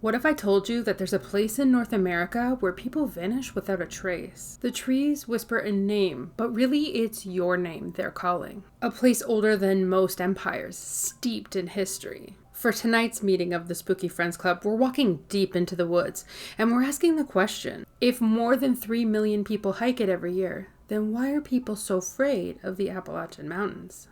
What if I told you that there's a place in North America where people vanish without a trace? The trees whisper a name, but really it's your name they're calling. A place older than most empires, steeped in history. For tonight's meeting of the Spooky Friends Club, we're walking deep into the woods, and we're asking the question, if more than 3 million people hike it every year, then why are people so afraid of the Appalachian Mountains?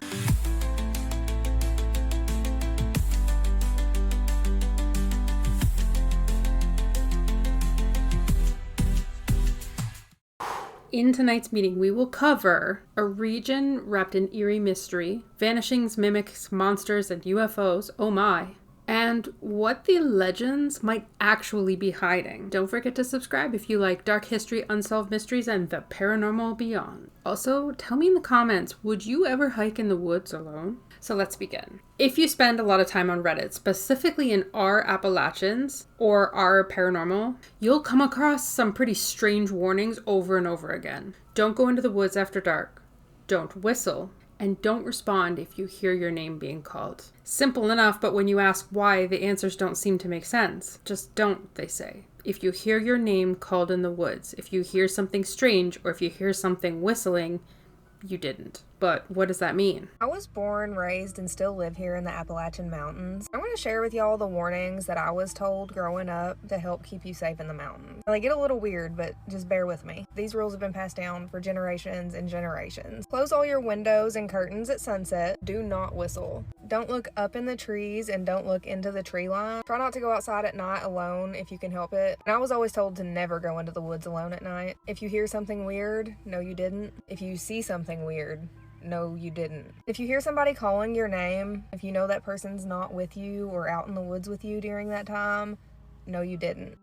In tonight's meeting, we will cover a region wrapped in eerie mystery, vanishings, mimics, monsters, and UFOs, oh my, and what the legends might actually be hiding. Don't forget to subscribe if you like dark history, unsolved mysteries, and the paranormal beyond. Also, tell me in the comments, would you ever hike in the woods alone? So let's begin. If you spend a lot of time on Reddit, specifically in our Appalachians or our paranormal, you'll come across some pretty strange warnings over and over again. Don't go into the woods after dark. Don't whistle. And don't respond if you hear your name being called. Simple enough, but when you ask why, the answers don't seem to make sense. Just don't, they say. If you hear your name called in the woods, if you hear something strange, or if you hear something whistling, you didn't. But what does that mean? I was born, raised, and still live here in the Appalachian Mountains. I want to share with y'all the warnings that I was told growing up to help keep you safe in the mountains. They get a little weird, but just bear with me. These rules have been passed down for generations and generations. Close all your windows and curtains at sunset. Do not whistle. Don't look up in the trees and don't look into the tree line. Try not to go outside at night alone if you can help it. And I was always told to never go into the woods alone at night. If you hear something weird, no you didn't. If you see something weird, no, you didn't. If you hear somebody calling your name, if you know that person's not with you or out in the woods with you during that time, no, you didn't.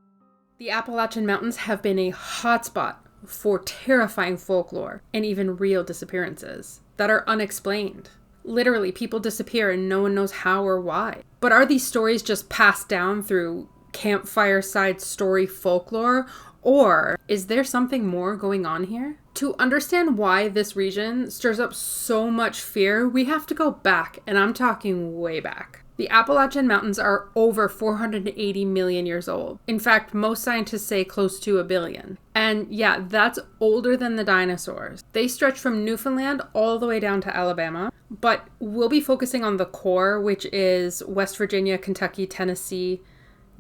The Appalachian Mountains have been a hotspot for terrifying folklore and even real disappearances that are unexplained. Literally, people disappear and no one knows how or why. But are these stories just passed down through campfire-side story folklore, or is there something more going on here? To understand why this region stirs up so much fear, we have to go back, and I'm talking way back. The Appalachian Mountains are over 480 million years old. In fact, most scientists say close to 1 billion. And yeah, that's older than the dinosaurs. They stretch from Newfoundland all the way down to Alabama, but we'll be focusing on the core, which is West Virginia, Kentucky, Tennessee,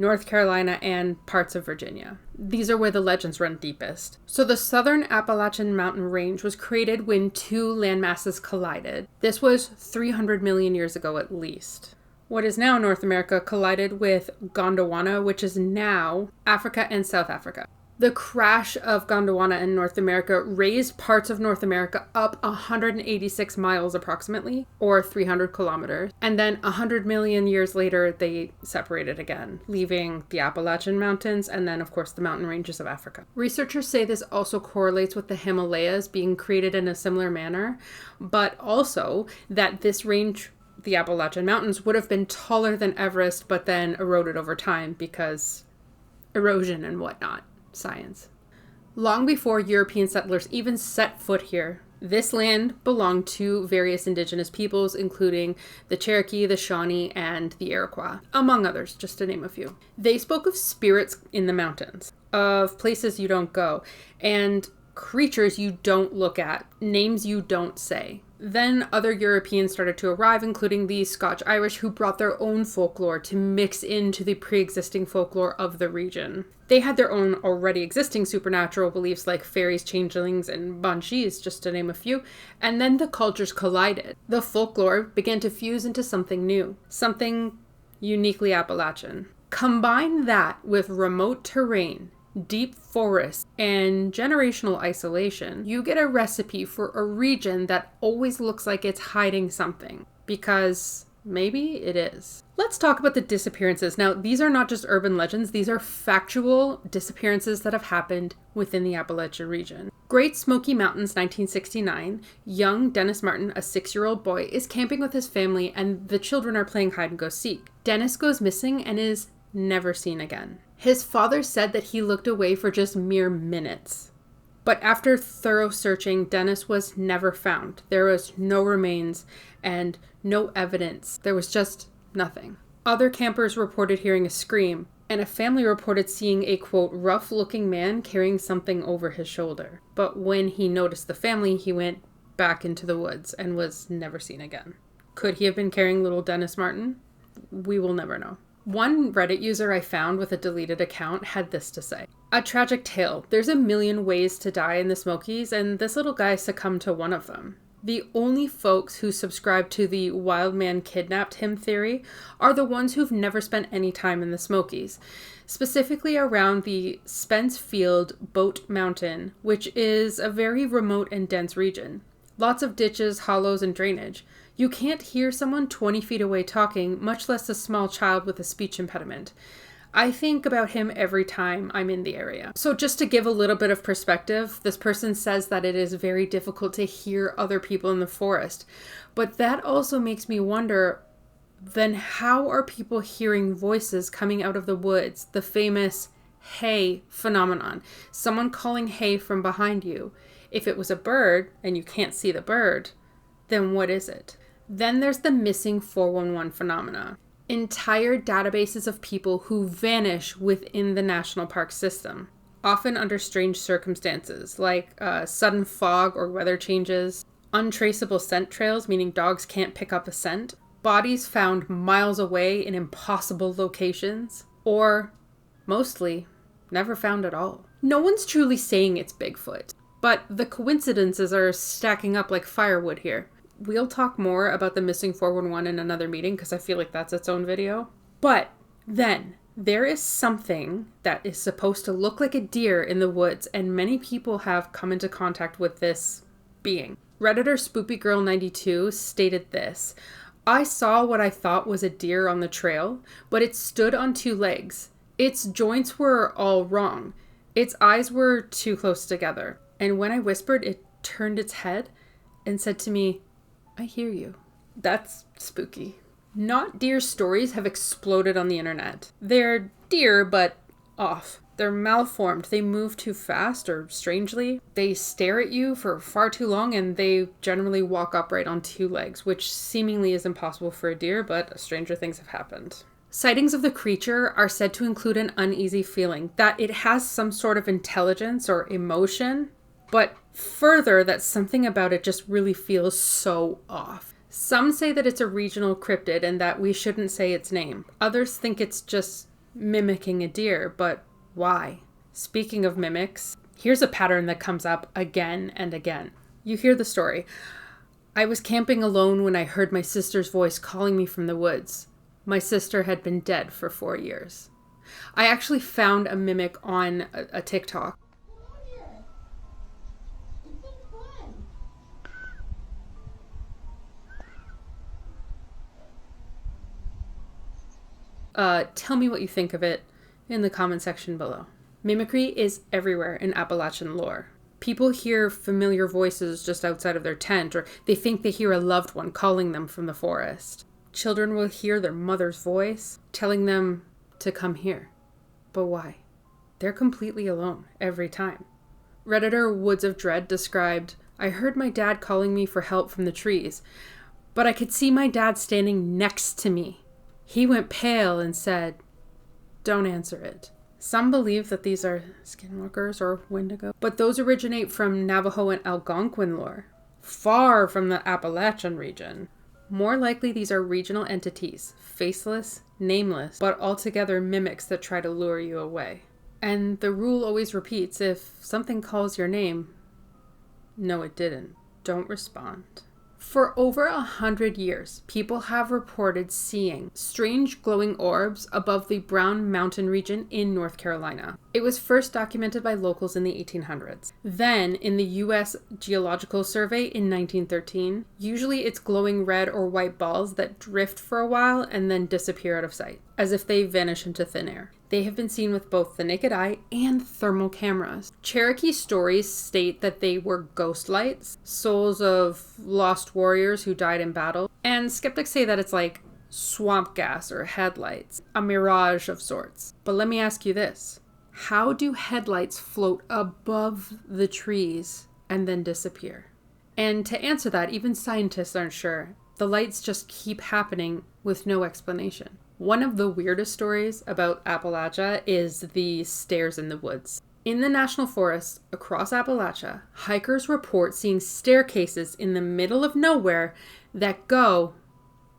North Carolina, and parts of Virginia. These are where the legends run deepest. So the southern Appalachian mountain range was created when two landmasses collided. This was 300 million years ago at least. What is now North America collided with Gondwana, which is now Africa and South Africa. The crash of Gondwana in North America raised parts of North America up 186 miles approximately, or 300 kilometers. And then 100 million years later, they separated again, leaving the Appalachian Mountains and then, of course, the mountain ranges of Africa. Researchers say this also correlates with the Himalayas being created in a similar manner, but also that this range, the Appalachian Mountains, would have been taller than Everest, but then eroded over time because erosion and whatnot. Science. Long before European settlers even set foot here, this land belonged to various indigenous peoples, including the Cherokee, the Shawnee, and the Iroquois, among others, just to name a few. They spoke of spirits in the mountains, of places you don't go, and creatures you don't look at, names you don't say. Then other Europeans started to arrive, including the Scotch-Irish, who brought their own folklore to mix into the pre-existing folklore of the region. They had their own already existing supernatural beliefs like fairies, changelings, and banshees, just to name a few, and then the cultures collided. The folklore began to fuse into something new, something uniquely Appalachian. Combine that with remote terrain, deep forests, and generational isolation, you get a recipe for a region that always looks like it's hiding something, because maybe it is. Let's talk about the disappearances. Now, these are not just urban legends, these are factual disappearances that have happened within the Appalachian region. Great Smoky Mountains, 1969, young Dennis Martin, a 6-year-old boy, is camping with his family and the children are playing hide and go seek. Dennis goes missing and is never seen again. His father said that he looked away for just mere minutes. But after thorough searching, Dennis was never found. There was no remains and no evidence. There was just nothing. Other campers reported hearing a scream, and a family reported seeing a, quote, rough-looking man carrying something over his shoulder. But when he noticed the family, he went back into the woods and was never seen again. Could he have been carrying little Dennis Martin? We will never know. One Reddit user I found with a deleted account had this to say. A tragic tale. There's a million ways to die in the Smokies, and this little guy succumbed to one of them. The only folks who subscribe to the wild man kidnapped him theory are the ones who've never spent any time in the Smokies, specifically around the Spence Field Boat Mountain, which is a very remote and dense region. Lots of ditches, hollows, and drainage. You can't hear someone 20 feet away talking, much less a small child with a speech impediment. I think about him every time I'm in the area. So just to give a little bit of perspective, this person says that it is very difficult to hear other people in the forest. But that also makes me wonder, then how are people hearing voices coming out of the woods? The famous hey phenomenon. Someone calling hey from behind you. If it was a bird and you can't see the bird, then what is it? Then there's the missing 411 phenomena. Entire databases of people who vanish within the national park system, often under strange circumstances, like sudden fog or weather changes, untraceable scent trails, meaning dogs can't pick up a scent, bodies found miles away in impossible locations, or, mostly, never found at all. No one's truly saying it's Bigfoot, but the coincidences are stacking up like firewood here. We'll talk more about the missing 411 in another meeting because I feel like that's its own video. But then there is something that is supposed to look like a deer in the woods, and many people have come into contact with this being. Redditor SpoopyGirl92 stated this: I saw what I thought was a deer on the trail, but it stood on two legs. Its joints were all wrong. Its eyes were too close together. And when I whispered, it turned its head and said to me, I hear you. That's spooky. Not deer stories have exploded on the internet. They're deer, but off. They're malformed. They move too fast or strangely. They stare at you for far too long, and they generally walk upright on two legs, which seemingly is impossible for a deer, but stranger things have happened. Sightings of the creature are said to include an uneasy feeling that it has some sort of intelligence or emotion, but further, that something about it just really feels so off. Some say that it's a regional cryptid and that we shouldn't say its name. Others think it's just mimicking a deer, but why? Speaking of mimics, here's a pattern that comes up again and again. You hear the story. I was camping alone when I heard my sister's voice calling me from the woods. My sister had been dead for 4 years. I actually found a mimic on a TikTok. Tell me what you think of it in the comment section below. Mimicry is everywhere in Appalachian lore. People hear familiar voices just outside of their tent, or they think they hear a loved one calling them from the forest. Children will hear their mother's voice telling them to come here. But why? They're completely alone every time. Redditor Woods of Dread described, I heard my dad calling me for help from the trees, but I could see my dad standing next to me. He went pale and said, don't answer it. Some believe that these are skinwalkers or Wendigo, but those originate from Navajo and Algonquin lore, far from the Appalachian region. More likely these are regional entities, faceless, nameless, but altogether mimics that try to lure you away. And the rule always repeats, if something calls your name, no it didn't. Don't respond. For over 100 years, people have reported seeing strange glowing orbs above the Brown Mountain region in North Carolina. It was first documented by locals in the 1800s. Then, in the U.S. Geological Survey in 1913, usually it's glowing red or white balls that drift for a while and then disappear out of sight, as if they vanish into thin air. They have been seen with both the naked eye and thermal cameras. Cherokee stories state that they were ghost lights, souls of lost warriors who died in battle, and skeptics say that it's like swamp gas or headlights, a mirage of sorts. But let me ask you this. How do headlights float above the trees and then disappear? And to answer that, even scientists aren't sure. The lights just keep happening with no explanation. One of the weirdest stories about Appalachia is the stairs in the woods. In the national forests across Appalachia, hikers report seeing staircases in the middle of nowhere that go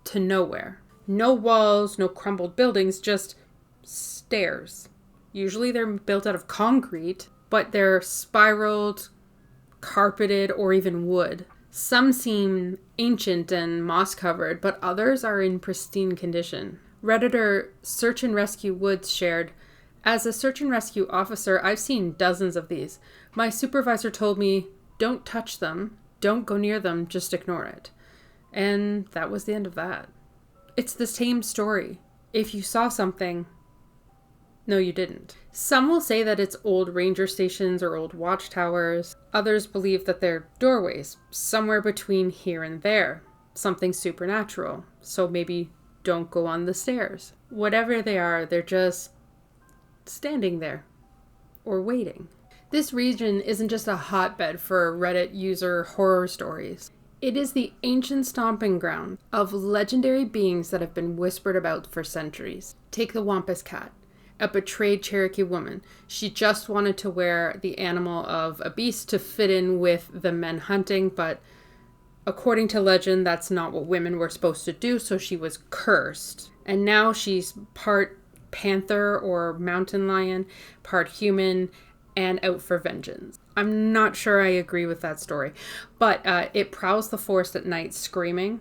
to nowhere. No walls, no crumbled buildings, just stairs. Usually they're built out of concrete, but they're spiraled, carpeted, or even wood. Some seem ancient and moss-covered, but others are in pristine condition. Redditor Search and Rescue Woods shared, "As a search and rescue officer, I've seen dozens of these. My supervisor told me, don't touch them, don't go near them, just ignore it." And that was the end of that. It's the same story. If you saw something, no, you didn't. Some will say that it's old ranger stations or old watchtowers. Others believe that they're doorways, somewhere between here and there. Something supernatural. So maybe don't go on the stairs. Whatever they are, they're just standing there or waiting. This region isn't just a hotbed for Reddit user horror stories. It is the ancient stomping ground of legendary beings that have been whispered about for centuries. Take the Wampus cat, a betrayed Cherokee woman. She just wanted to wear the animal of a beast to fit in with the men hunting, but according to legend, that's not what women were supposed to do, so she was cursed. And now she's part panther or mountain lion, part human, and out for vengeance. I'm not sure I agree with that story, but it prowls the forest at night screaming.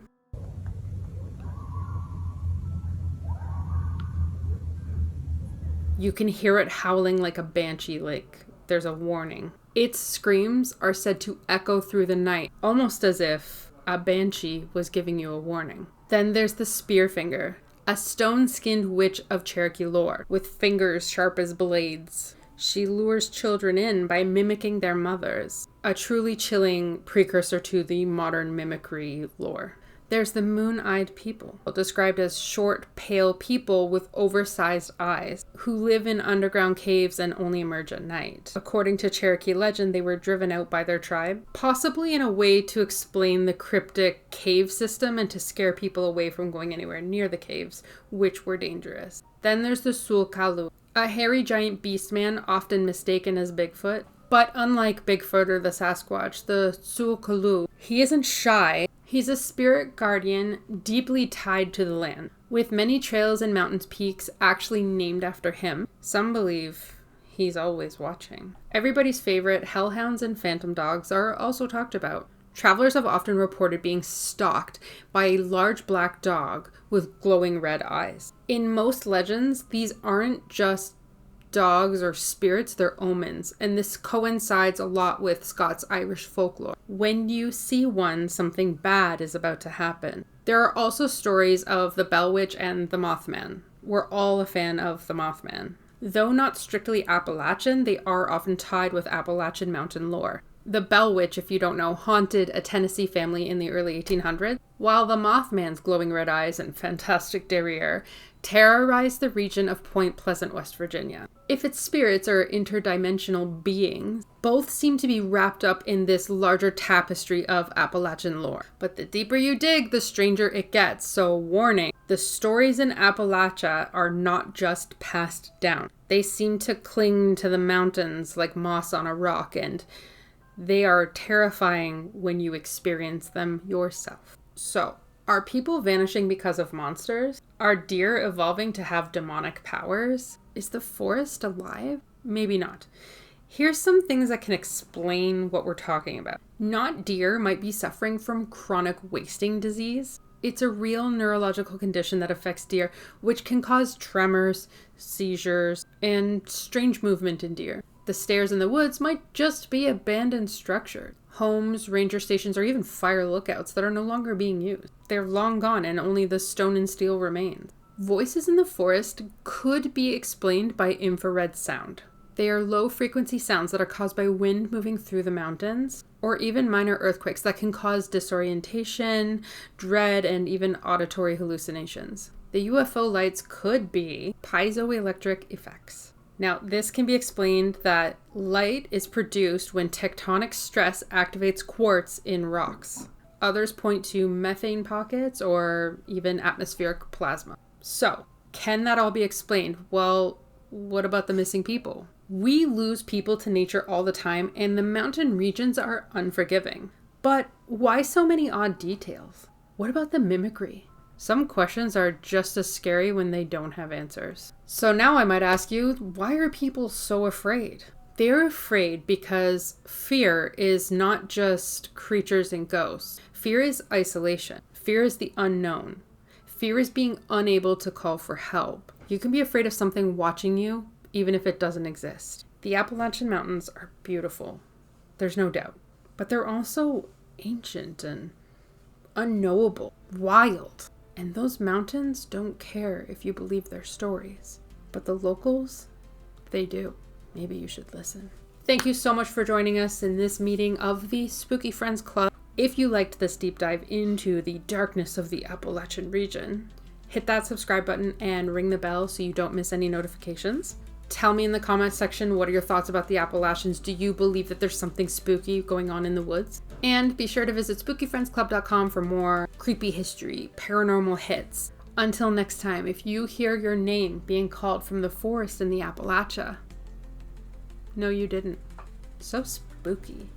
You can hear it howling like a banshee, like there's a warning. Its screams are said to echo through the night, almost as if a banshee was giving you a warning. Then there's the Spearfinger, a stone-skinned witch of Cherokee lore, with fingers sharp as blades. She lures children in by mimicking their mothers, a truly chilling precursor to the modern mimicry lore. There's the moon-eyed people, described as short, pale people with oversized eyes, who live in underground caves and only emerge at night. According to Cherokee legend, they were driven out by their tribe, possibly in a way to explain the cryptic cave system and to scare people away from going anywhere near the caves, which were dangerous. Then there's the Tsul Kalu, a hairy giant beast man often mistaken as Bigfoot. But unlike Bigfoot or the Sasquatch, the Tsul Kalu, he isn't shy. He's a spirit guardian deeply tied to the land, with many trails and mountains peaks actually named after him. Some believe he's always watching. Everybody's favorite hellhounds and phantom dogs are also talked about. Travelers have often reported being stalked by a large black dog with glowing red eyes. In most legends, these aren't just dogs or spirits, they're omens, and this coincides a lot with Scots Irish folklore. When you see one, something bad is about to happen. There are also stories of the Bell Witch and the Mothman. We're all a fan of the Mothman. Though not strictly Appalachian, they are often tied with Appalachian mountain lore. The Bell Witch, if you don't know, haunted a Tennessee family in the early 1800s, while the Mothman's glowing red eyes and fantastic derriere terrorized the region of Point Pleasant, West Virginia. If its spirits are interdimensional beings, both seem to be wrapped up in this larger tapestry of Appalachian lore. But the deeper you dig, the stranger it gets, so warning, the stories in Appalachia are not just passed down. They seem to cling to the mountains like moss on a rock, and they are terrifying when you experience them yourself. So, are people vanishing because of monsters? Are deer evolving to have demonic powers? Is the forest alive? Maybe not. Here's some things that can explain what we're talking about. Not deer might be suffering from chronic wasting disease. It's a real neurological condition that affects deer, which can cause tremors, seizures, and strange movement in deer. The stairs in the woods might just be abandoned structures. Homes, ranger stations, or even fire lookouts that are no longer being used. They're long gone and only the stone and steel remains. Voices in the forest could be explained by infrared sound. They are low-frequency sounds that are caused by wind moving through the mountains, or even minor earthquakes that can cause disorientation, dread, and even auditory hallucinations. The UFO lights could be piezoelectric effects. Now, this can be explained that light is produced when tectonic stress activates quartz in rocks. Others point to methane pockets or even atmospheric plasma. So, Can that all be explained? Well, what about the missing people? We lose people to nature all the time, and the mountain regions are unforgiving. But why so many odd details? What about the mimicry? Some questions are just as scary when they don't have answers. So now I might ask you, why are people so afraid? They're afraid because fear is not just creatures and ghosts. Fear is isolation. Fear is the unknown. Fear is being unable to call for help. You can be afraid of something watching you, even if it doesn't exist. The Appalachian Mountains are beautiful. There's no doubt. But they're also ancient and unknowable, wild. And those mountains don't care if you believe their stories. But the locals, they do. Maybe you should listen. Thank you so much for joining us in this meeting of the Spooky Friends Club. If you liked this deep dive into the darkness of the Appalachian region, hit that subscribe button and ring the bell so you don't miss any notifications. Tell me in the comments section, what are your thoughts about the Appalachians? Do you believe that there's something spooky going on in the woods? And be sure to visit spookyfriendsclub.com for more creepy history, paranormal hits. Until next time, if you hear your name being called from the forest in the Appalachia, no, you didn't. So spooky.